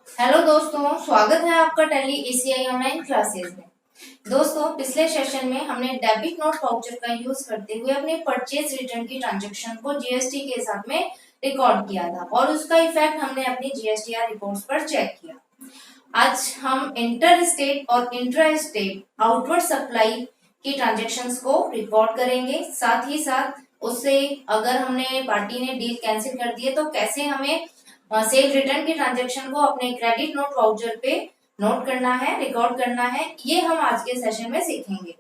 Hello दोस्तों, स्वागत है आपका टैली एसीआई ऑनलाइन क्लासेस में। दोस्तों, पिछले सेशन में हमने डेबिट नोट वाउचर का यूज करते हुए अपने परचेज रिटर्न की ट्रांजैक्शन को जीएसटी के हिसाब में रिकॉर्ड किया था और उसका इफेक्ट हमने अपनी जीएसटीआर रिपोर्ट्स पर चेक किया। आज हम इंटर स्टेट और इंट्रा स्टेट आउटवर्ड सप्लाई की ट्रांजैक्शंस को रिकॉर्ड करेंगे। साथ ही साथ उससे अगर हमने पार्टी ने डील कैंसिल कर दी है तो कैसे हमें सेल रिटर्न की ट्रांजैक्शन को अपने क्रेडिट नोट वाउचर पे नोट करना है, रिकॉर्ड करना है, ये हम आज के सेशन में सीखेंगे।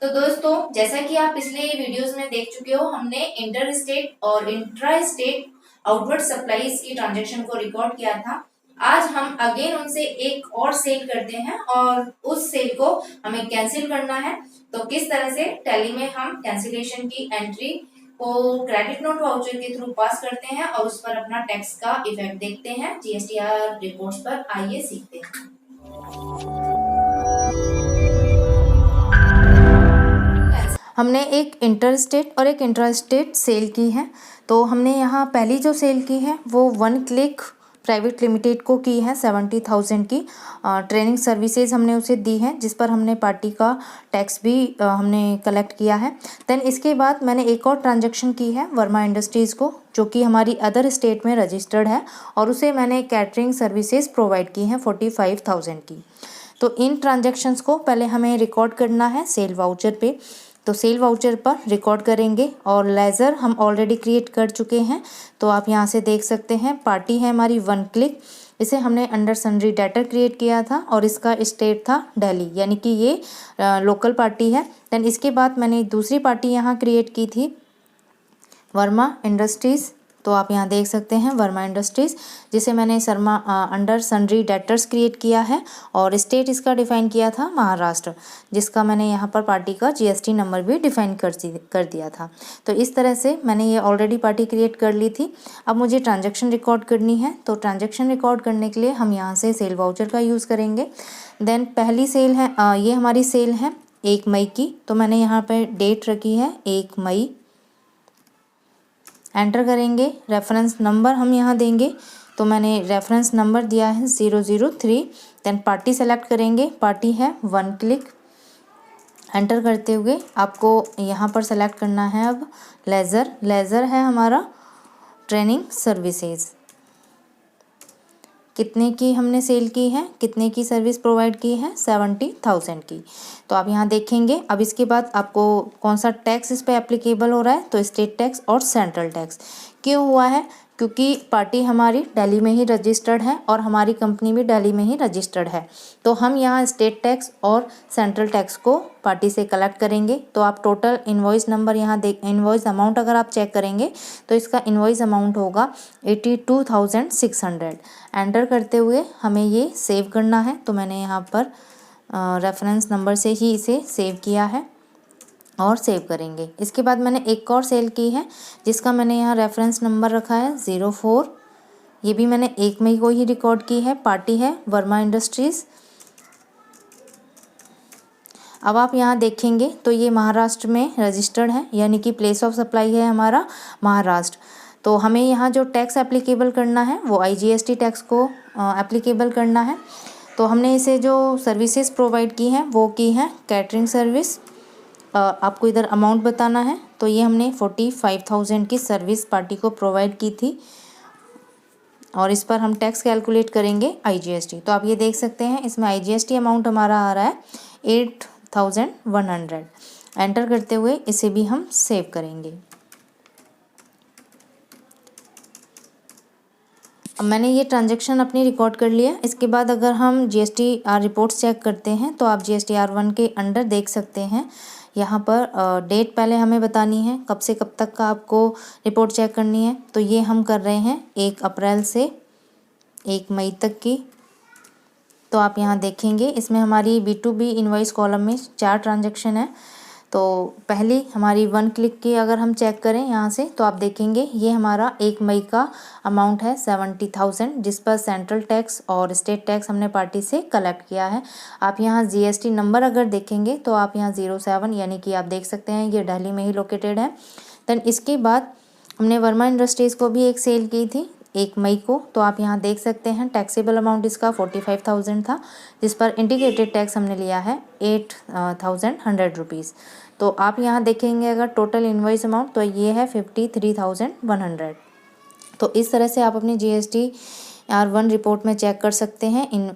तो दोस्तों, जैसा कि आप पिछले वीडियोस में देख चुके हो, हमने इंटर स्टेट और इंट्रा स्टेट आउटवर्ड सप्लाईज की ट्रांजैक्शन को रिकॉर्ड किया था। आज हम अगेन उनसे एक और सेल करते हैं और उस सेल को हमें कैंसिल करना है। तो किस तरह से टैली में हम कैंसिलेशन की एंट्री को क्रेडिट नोट वाउचर के थ्रू पास करते हैं और उस पर अपना टैक्स का इफेक्ट देखते हैं जीएसटीआर रिपोर्ट्स पर। आइए सीखते हैं। हमने एक इंटर स्टेट और एक इंट्रा स्टेट सेल की है। तो हमने यहाँ पहली जो सेल की है वो वन क्लिक प्राइवेट लिमिटेड को की है 70,000 की ट्रेनिंग सर्विसेज हमने उसे दी है, जिस पर हमने पार्टी का टैक्स भी हमने कलेक्ट किया है। देन इसके बाद मैंने एक और ट्रांजैक्शन की है वर्मा इंडस्ट्रीज़ को, जो कि हमारी अदर स्टेट में रजिस्टर्ड है, और उसे मैंने कैटरिंग सर्विसेज प्रोवाइड की हैं 45,000 की। तो इन ट्रांजैक्शंस को पहले हमें रिकॉर्ड करना है सेल वाउचर पे। तो सेल वाउचर पर रिकॉर्ड करेंगे और लेज़र हम ऑलरेडी क्रिएट कर चुके हैं। तो आप यहाँ से देख सकते हैं पार्टी है हमारी वन क्लिक, इसे हमने अंडर सन्ड्री डेटर क्रिएट किया था और इसका स्टेट था दिल्ली, यानी कि ये लोकल पार्टी है। देन इसके बाद मैंने दूसरी पार्टी यहाँ क्रिएट की थी वर्मा इंडस्ट्रीज़। तो आप यहाँ देख सकते हैं वर्मा इंडस्ट्रीज़, जिसे मैंने Sharma under sundry debtors create किया है और स्टेट इसका डिफाइन किया था महाराष्ट्र, जिसका मैंने यहाँ पर पार्टी का जीएसटी नंबर भी डिफाइन कर दिया था। तो इस तरह से मैंने ये ऑलरेडी पार्टी क्रिएट कर ली थी। अब मुझे ट्रांजैक्शन रिकॉर्ड करनी है। तो ट्रांजैक्शन रिकॉर्ड करने के लिए हम यहाँ से सेल वाउचर का यूज़ करेंगे। देन पहली सेल है ये हमारी सेल है 1 मई की। तो मैंने यहाँ पर डेट रखी है 1 मई, एंटर करेंगे। रेफरेंस नंबर हम यहाँ देंगे, तो मैंने रेफरेंस नंबर दिया है 003। देन पार्टी सेलेक्ट करेंगे, पार्टी है वन क्लिक। एंटर करते हुए आपको यहाँ पर सेलेक्ट करना है अब लेज़र है हमारा ट्रेनिंग सर्विसेज। कितने की हमने सेल की है, कितने की सर्विस प्रोवाइड की है, 70,000 की। तो आप यहाँ देखेंगे। अब इसके बाद आपको कौन सा टैक्स इस पर एप्लीकेबल हो रहा है, तो स्टेट टैक्स और सेंट्रल टैक्स। क्यों हुआ है, क्योंकि पार्टी हमारी दिल्ली में ही रजिस्टर्ड है और हमारी कंपनी भी दिल्ली में ही रजिस्टर्ड है। तो हम यहाँ स्टेट टैक्स और सेंट्रल टैक्स को पार्टी से कलेक्ट करेंगे। तो आप टोटल इनवॉइस नंबर यहाँ इनवॉइस अमाउंट अगर आप चेक करेंगे तो इसका इनवॉइस अमाउंट होगा 82,600। एंटर करते हुए हमें ये सेव करना है। तो मैंने यहाँ पर रेफरेंस नंबर से ही इसे सेव किया है और सेव करेंगे। इसके बाद मैंने एक और सेल की है, जिसका मैंने यहाँ रेफरेंस नंबर रखा है 04। ये भी मैंने 1 मई को ही रिकॉर्ड की है। पार्टी है वर्मा इंडस्ट्रीज़। अब आप यहाँ देखेंगे तो ये महाराष्ट्र में रजिस्टर्ड है, यानी कि प्लेस ऑफ सप्लाई है हमारा महाराष्ट्र। तो हमें यहाँ जो टैक्स एप्लीकेबल करना है वो आईजीएसटी टैक्स को एप्लीकेबल करना है। तो हमने इसे जो सर्विसेज प्रोवाइड की हैं वो की हैं कैटरिंग सर्विस। आपको इधर अमाउंट बताना है। तो ये हमने 45,000 की सर्विस पार्टी को प्रोवाइड की थी और इस पर हम टैक्स कैलकुलेट करेंगे आईजीएसटी। तो आप ये देख सकते हैं इसमें आईजीएसटी अमाउंट हमारा आ रहा है 8,100। एंटर करते हुए इसे भी हम सेव करेंगे। अब मैंने ये ट्रांजैक्शन अपनी रिकॉर्ड कर लिया। इसके बाद अगर हम जीएसटीआर रिपोर्ट्स चेक करते हैं तो आप जीएसटीआर 1 के अंडर देख सकते हैं। यहाँ पर डेट पहले हमें बतानी है, कब से कब तक का आपको रिपोर्ट चेक करनी है। तो ये हम कर रहे हैं 1 अप्रैल से 1 मई तक की। तो आप यहाँ देखेंगे इसमें हमारी B2B इनवॉइस कॉलम में 4 ट्रांजैक्शन है। तो पहली हमारी वन क्लिक की अगर हम चेक करें यहाँ से तो आप देखेंगे ये हमारा 1 मई का अमाउंट है 70,000, जिस पर सेंट्रल टैक्स और स्टेट टैक्स हमने पार्टी से कलेक्ट किया है। आप यहाँ जीएसटी नंबर अगर देखेंगे तो आप यहाँ 07, यानी कि आप देख सकते हैं ये दिल्ली में ही लोकेटेड है। देन इसके बाद हमने वर्मा इंडस्ट्रीज़ को भी एक सेल की थी 1 मई को। तो आप यहाँ देख सकते हैं टैक्सेबल अमाउंट इसका 45,000 था, जिस पर इंटीग्रेटेड टैक्स हमने लिया है 8,100 रुपीज़। तो आप यहाँ देखेंगे अगर टोटल इनवॉइस अमाउंट तो ये है 53,100। तो इस तरह से आप अपनी GSTR1 रिपोर्ट में चेक कर सकते हैं इन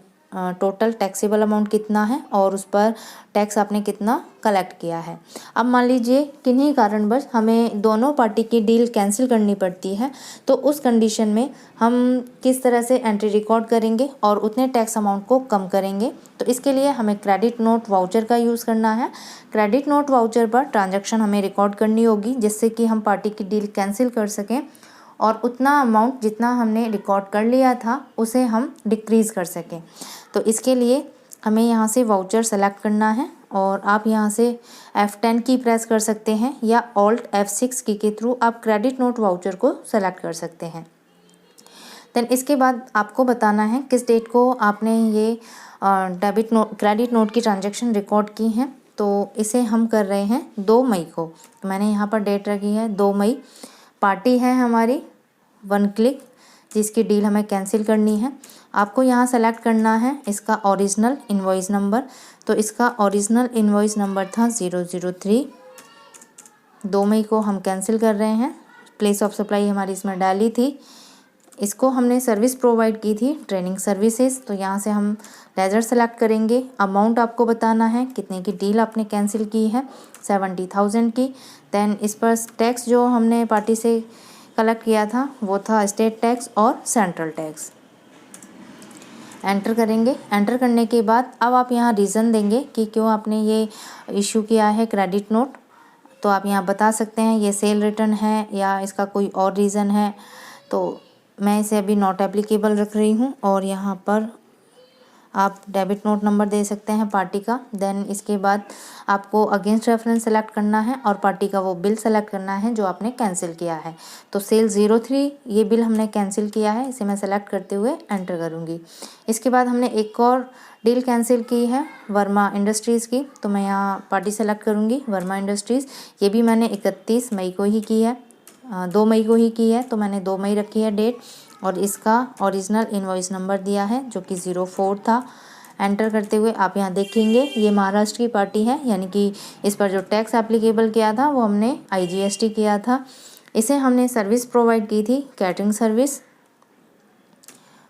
टोटल टैक्सेबल अमाउंट कितना है और उस पर टैक्स आपने कितना कलेक्ट किया है। अब मान लीजिए किन्हीं कारणवश हमें दोनों पार्टी की डील कैंसिल करनी पड़ती है, तो उस कंडीशन में हम किस तरह से एंट्री रिकॉर्ड करेंगे और उतने टैक्स अमाउंट को कम करेंगे। तो इसके लिए हमें क्रेडिट नोट वाउचर का यूज़ करना है। क्रेडिट नोट वाउचर पर ट्रांजैक्शन हमें रिकॉर्ड करनी होगी, जिससे कि हम पार्टी की डील कैंसिल कर सकें और उतना अमाउंट जितना हमने रिकॉर्ड कर लिया था उसे हम डिक्रीज़ कर सकें। तो इसके लिए हमें यहाँ से वाउचर सेलेक्ट करना है और आप यहाँ से F10 की प्रेस कर सकते हैं या Alt F6 की के थ्रू आप क्रेडिट नोट वाउचर को सेलेक्ट कर सकते हैं। देन इसके बाद आपको बताना है किस डेट को आपने ये क्रेडिट नोट की ट्रांजैक्शन रिकॉर्ड की है। तो इसे हम कर रहे हैं 2 मई को। तो मैंने यहाँ पर डेट रखी है 2 मई। पार्टी है हमारी 1 क्लिक, जिसकी डील हमें कैंसिल करनी है। आपको यहाँ सेलेक्ट करना है इसका ओरिजिनल इनवॉइस नंबर। तो इसका ओरिजिनल इनवॉइस नंबर था 003। 2 मई को हम कैंसिल कर रहे हैं। प्लेस ऑफ सप्लाई हमारी इसमें डाली थी। इसको हमने सर्विस प्रोवाइड की थी ट्रेनिंग सर्विसेज। तो यहाँ से हम लेजर सेलेक्ट करेंगे। अमाउंट आपको बताना है कितने की डील आपने कैंसिल की है, 70,000 की। देन इस पर टैक्स जो हमने पार्टी से कलेक्ट किया था वो था स्टेट टैक्स और सेंट्रल टैक्स। एंटर करेंगे। एंटर करने के बाद अब आप यहाँ रीज़न देंगे कि क्यों आपने ये इशू किया है क्रेडिट नोट। तो आप यहाँ बता सकते हैं ये सेल रिटर्न है या इसका कोई और रीज़न है। तो मैं इसे अभी नॉट एप्लीकेबल रख रही हूँ और यहाँ पर आप डेबिट नोट नंबर दे सकते हैं पार्टी का। देन इसके बाद आपको अगेंस्ट रेफरेंस सेलेक्ट करना है और पार्टी का वो बिल सेलेक्ट करना है जो आपने कैंसिल किया है। तो सेल 03 ये बिल हमने कैंसिल किया है, इसे मैं सेलेक्ट करते हुए एंटर करूँगी। इसके बाद हमने एक और डील कैंसिल की है वर्मा इंडस्ट्रीज़ की। तो मैं यहाँ पार्टी सेलेक्ट करूँगी वर्मा इंडस्ट्रीज़। ये भी मैंने 31 मई को ही की है, 2 मई को ही की है। तो मैंने 2 मई रखी है डेट और इसका ओरिजिनल इनवॉइस नंबर दिया है जो कि 04 था। एंटर करते हुए आप यहाँ देखेंगे ये महाराष्ट्र की पार्टी है, यानी कि इस पर जो टैक्स एप्लीकेबल किया था वो हमने IGST किया था। इसे हमने सर्विस प्रोवाइड की थी कैटरिंग सर्विस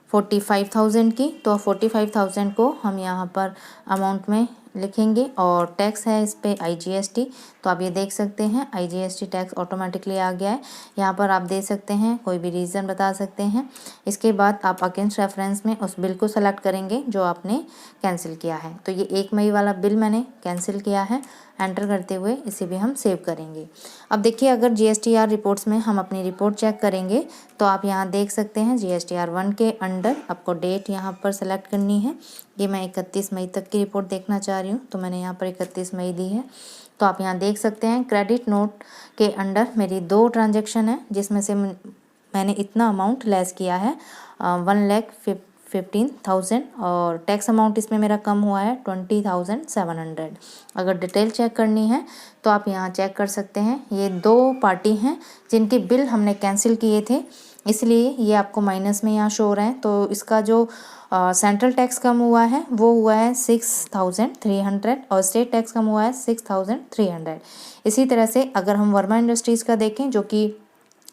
45,000 की। तो 45,000 को हम यहाँ पर अमाउंट में लिखेंगे और टैक्स है इस पे IGST। तो आप ये देख सकते हैं IGST टैक्स ऑटोमेटिकली आ गया है। यहाँ पर आप दे सकते हैं, कोई भी रीज़न बता सकते हैं। इसके बाद आप अगेंस्ट रेफरेंस में उस बिल को सेलेक्ट करेंगे जो आपने कैंसिल किया है। तो ये 1 मई वाला बिल मैंने कैंसिल किया है। एंटर करते हुए इसे भी हम सेव करेंगे। अब देखिए अगर GSTR रिपोर्ट्स में हम अपनी रिपोर्ट चेक करेंगे तो आप यहाँ देख सकते हैं GSTR1 के अंडर आपको डेट यहाँ पर सेलेक्ट करनी है। ये मैं 31 मई तक की रिपोर्ट देखना चाह रही हूँ, तो मैंने यहाँ पर 31 मई दी है। तो आप यहाँ देख सकते हैं क्रेडिट नोट के अंडर मेरी 2 ट्रांजेक्शन है, जिसमें से मैंने इतना अमाउंट लेस किया है 1,15,000 और टैक्स अमाउंट इसमें मेरा कम हुआ है 20,700। अगर डिटेल चेक करनी है तो आप यहाँ चेक कर सकते हैं। ये 2 पार्टी हैं जिनके बिल हमने कैंसिल किए थे, इसलिए ये आपको माइनस में यहाँ शो हो रहे हैं। तो इसका जो सेंट्रल टैक्स कम हुआ है वो हुआ है 6,300 और स्टेट टैक्स कम हुआ है 6,300। इसी तरह से अगर हम वर्मा इंडस्ट्रीज़ का देखें जो कि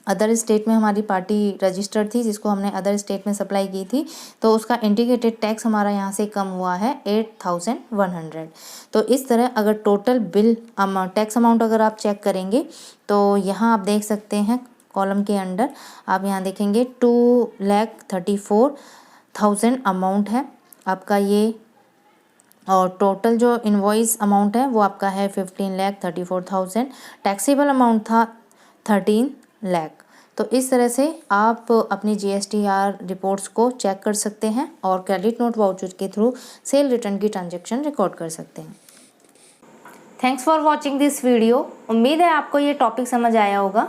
अदर स्टेट में हमारी पार्टी रजिस्टर्ड थी, जिसको हमने अदर स्टेट में सप्लाई की थी, तो उसका इंटीग्रेटेड टैक्स हमारा यहाँ से कम हुआ है 8,100। तो इस तरह अगर टोटल बिल टैक्स अमाउंट अगर आप चेक करेंगे तो यहाँ आप देख सकते हैं कॉलम के अंडर आप यहाँ देखेंगे 2,34,000 अमाउंट है आपका ये, और टोटल जो इनवॉइस अमाउंट है वो आपका है 15,34,000। टैक्सेबल अमाउंट था 13 लाख। तो इस तरह से आप अपनी GSTR रिपोर्ट्स को चेक कर सकते हैं और क्रेडिट नोट वाउचर के थ्रू सेल रिटर्न की ट्रांजैक्शन रिकॉर्ड कर सकते हैं। Thanks for watching this video. उम्मीद है आपको ये टॉपिक समझ आया होगा।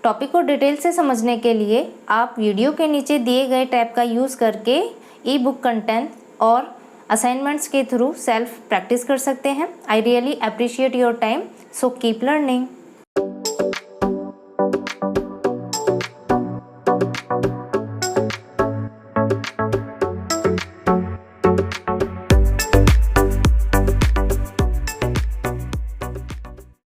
टॉपिक को डिटेल से समझने के लिए आप वीडियो के नीचे दिए गए टैब का यूज़ करके ई बुक कंटेंट और असाइनमेंट्स के थ्रू सेल्फ प्रैक्टिस कर सकते हैं। I really appreciate your time, so keep learning.